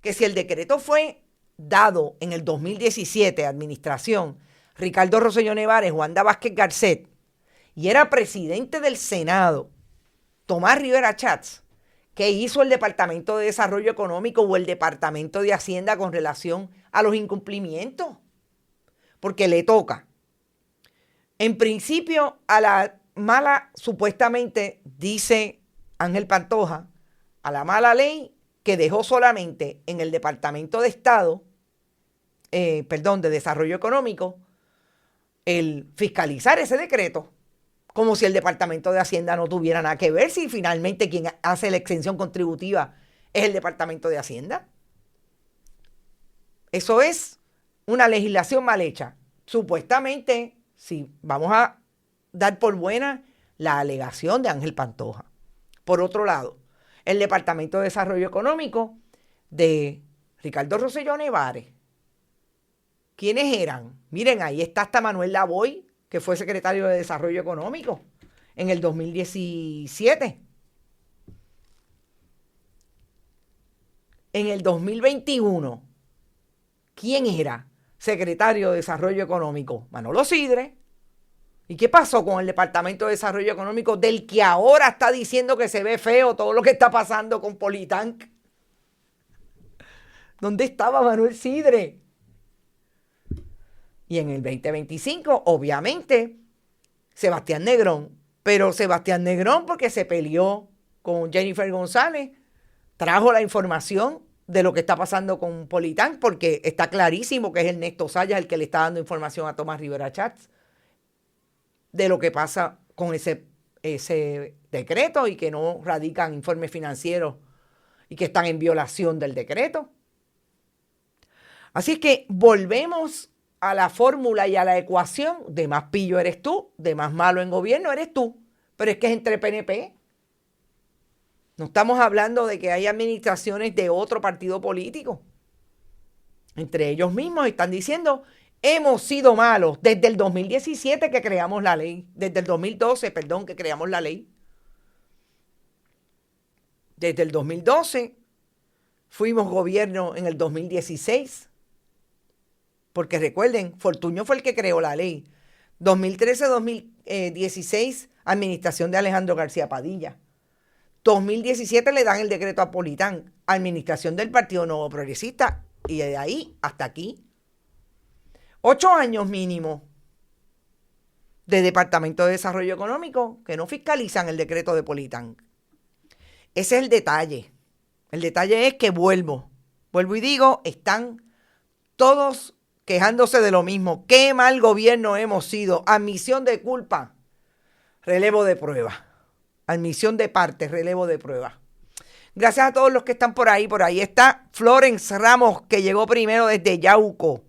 que si el decreto fue dado en el 2017, administración Ricardo Rosselló Nevares, Wanda Vázquez Garcet, y era presidente del Senado Tomás Rivera Schatz, ¿qué hizo el Departamento de Desarrollo Económico o el Departamento de Hacienda con relación a los incumplimientos? Porque le toca, en principio, a la mala, supuestamente, dice Ángel Pantoja, a la mala ley que dejó solamente en el Departamento de Estado, de Desarrollo Económico, el fiscalizar ese decreto, como si el Departamento de Hacienda no tuviera nada que ver, si finalmente quien hace la exención contributiva es el Departamento de Hacienda. Eso es una legislación mal hecha. Supuestamente, si vamos a dar por buena la alegación de Ángel Pantoja. Por otro lado, el Departamento de Desarrollo Económico de Ricardo Rosselló Nevares. ¿Quiénes eran? Miren, ahí está hasta Manuel Lavoy, que fue secretario de Desarrollo Económico en el 2017. En el 2021, ¿quién era secretario de Desarrollo Económico? Manolo Sidre. ¿Y qué pasó con el Departamento de Desarrollo Económico, del que ahora está diciendo que se ve feo todo lo que está pasando con Politank? ¿Dónde estaba Manuel Sidre? Y en el 2025, obviamente, Sebastián Negrón. Pero Sebastián Negrón, porque se peleó con Jennifer González, trajo la información de lo que está pasando con Politank, porque está clarísimo que es Ernesto Sayas el que le está dando información a Tomás Rivera Schatz de lo que pasa con ese decreto y que no radican informes financieros y que están en violación del decreto. Así es que volvemos a la fórmula y a la ecuación de más pillo eres tú, de más malo en gobierno eres tú, pero es que es entre PNP. No estamos hablando de que hay administraciones de otro partido político. Entre ellos mismos están diciendo, hemos sido malos desde el 2017 que creamos la ley, desde el 2012, que creamos la ley. Desde el 2012 fuimos gobierno en el 2016. Porque recuerden, Fortuño fue el que creó la ley. 2013-2016, administración de Alejandro García Padilla. 2017 le dan el decreto a Politán, administración del Partido Nuevo Progresista. Y de ahí hasta aquí. 8 años mínimo de Departamento de Desarrollo Económico que no fiscalizan el decreto de Politán. Ese es el detalle. El detalle es que vuelvo y digo, están todos quejándose de lo mismo. Qué mal gobierno hemos sido. Admisión de culpa, relevo de prueba. Admisión de parte, relevo de prueba. Gracias a todos los que están por ahí. Por ahí está Florence Ramos, que llegó primero desde Yauco.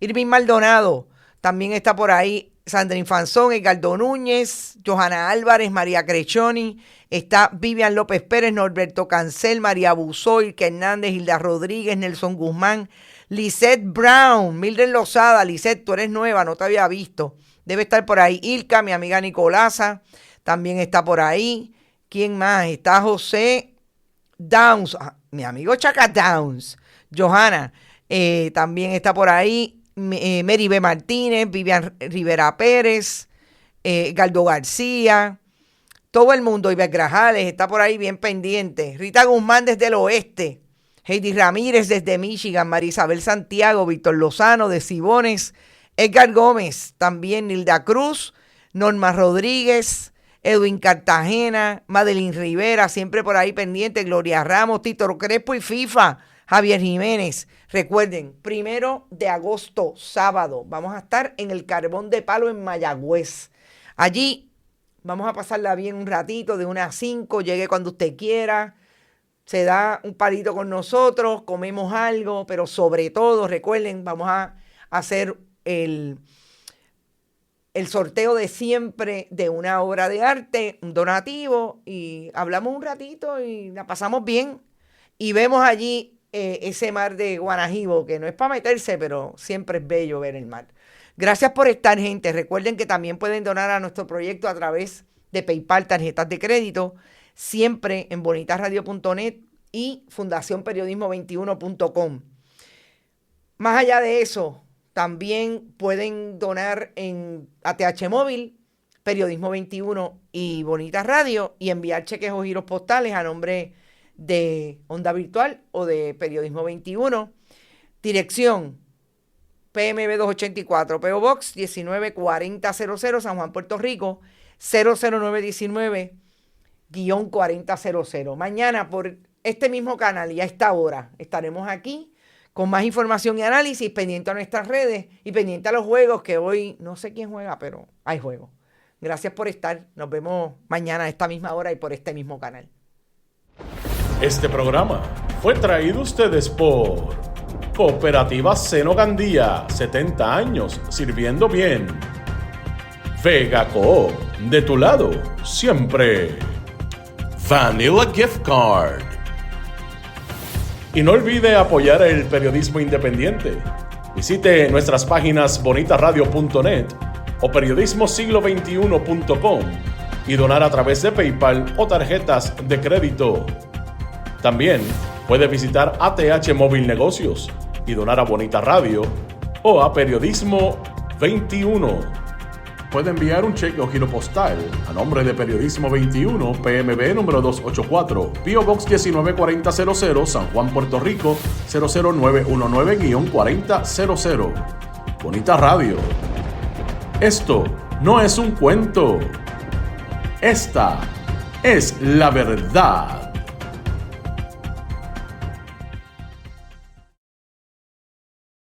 Irving Maldonado también está por ahí. Sandra Infanzón, Edgardo Núñez, Johanna Álvarez, María Crechoni. Está Vivian López Pérez, Norberto Cancel, María Buzoy, Ike Hernández, Hilda Rodríguez, Nelson Guzmán, Lisette Brown, Mildred Lozada. Lisette, tú eres nueva, no te había visto. Debe estar por ahí. Ilka, mi amiga Nicolasa, también está por ahí. ¿Quién más? Está José Downs, mi amigo Chaca Downs. Johanna, también está por ahí. Mary B. Martínez, Vivian Rivera Pérez, Galdo García, todo el mundo. Iber Grajales está por ahí bien pendiente. Rita Guzmán desde el oeste. Heidi Ramírez desde Michigan. María Isabel Santiago, Víctor Lozano de Cibones. Edgar Gómez, también Nilda Cruz, Norma Rodríguez, Edwin Cartagena, Madeline Rivera, siempre por ahí pendiente. Gloria Ramos, Tito Crespo y FIFA. Javier Jiménez. Recuerden, 1 de agosto, sábado, vamos a estar en el Carbón de Palo en Mayagüez. Allí vamos a pasarla bien un ratito, de 1 a 5, llegue cuando usted quiera, se da un palito con nosotros, comemos algo, pero sobre todo, recuerden, vamos a hacer el sorteo de siempre de una obra de arte, un donativo, y hablamos un ratito y la pasamos bien. Y vemos allí ese mar de Guanajibo, que no es para meterse, pero siempre es bello ver el mar. Gracias por estar, gente. Recuerden que también pueden donar a nuestro proyecto a través de PayPal, tarjetas de crédito, siempre en bonitasradio.net y fundacionperiodismo21.com. Más allá de eso, también pueden donar en ATH Móvil, Periodismo 21 y Bonitas Radio, y enviar cheques o giros postales a nombre de Onda Virtual o de Periodismo 21. Dirección PMB 284, P.O. Box 194000, San Juan, Puerto Rico 00919-4000. Mañana por este mismo canal y a esta hora estaremos aquí con más información y análisis, pendiente a nuestras redes y pendiente a los juegos, que hoy no sé quién juega, pero hay juegos. Gracias por estar. Nos vemos mañana a esta misma hora y por este mismo canal. Este programa fue traído a ustedes por Cooperativa Seno Gandía, 70 años sirviendo bien. Vega Coop, de tu lado, siempre. Vanilla Gift Card. Y no olvide apoyar el periodismo independiente. Visite nuestras páginas bonitasradio.net o periodismosiglo21.com y donar a través de PayPal o tarjetas de crédito. También puede visitar ATH Móvil Negocios y donar a Bonita Radio o a Periodismo 21. Puede enviar un cheque o giro postal a nombre de Periodismo 21, PMB número 284, P.O. Box 194000, San Juan, Puerto Rico 00919-4000. Bonita Radio. Esto no es un cuento. Esta es la verdad.